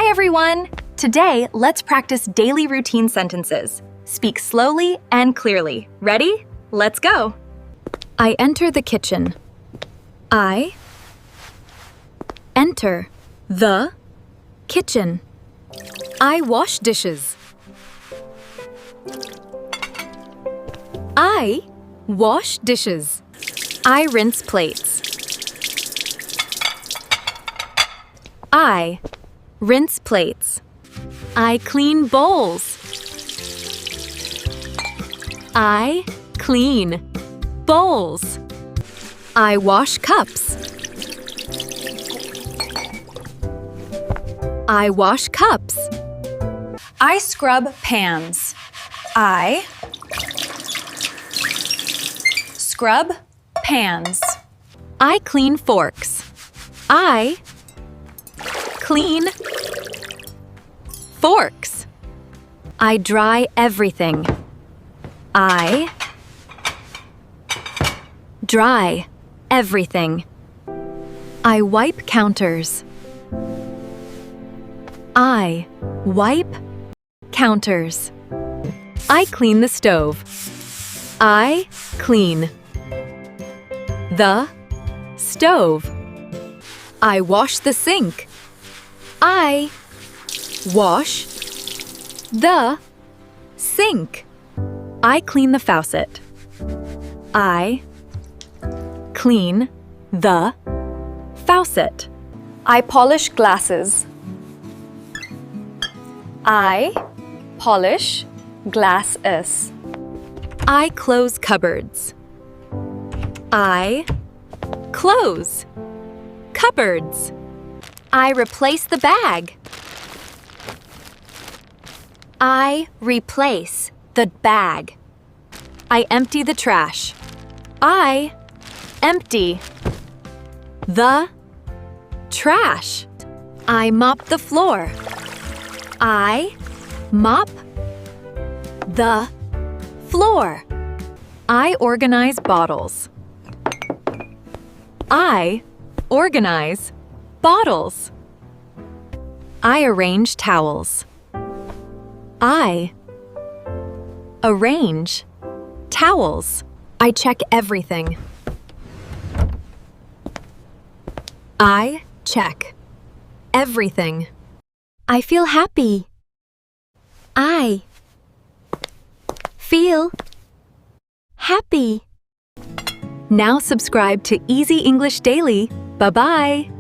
Hi everyone! Today, let's practice daily routine sentences. Speak slowly and clearly. Ready? Let's go! I enter the kitchen. I enter the kitchen. I wash dishes. I wash dishes. I rinse plates. I rinse plates. I clean bowls. I clean bowls. I wash cups. I wash cups. I scrub pans. I scrub pans. I clean forks. I clean forks. I dry everything. I dry everything. I wipe counters. I wipe counters. I clean the stove. I clean the stove. I wash the sink. I wash the sink. I clean the faucet. I clean the faucet. I polish glasses. I polish glasses. I close cupboards. I close cupboards. I replace the bag. I replace the bag. I empty the trash. I empty the trash. I mop the floor. I mop the floor. I organize bottles. I organize bottles. I arrange towels. I arrange towels. I check everything. I check everything. I feel happy. I feel happy. Now subscribe to Easy English Daily. Bye-bye.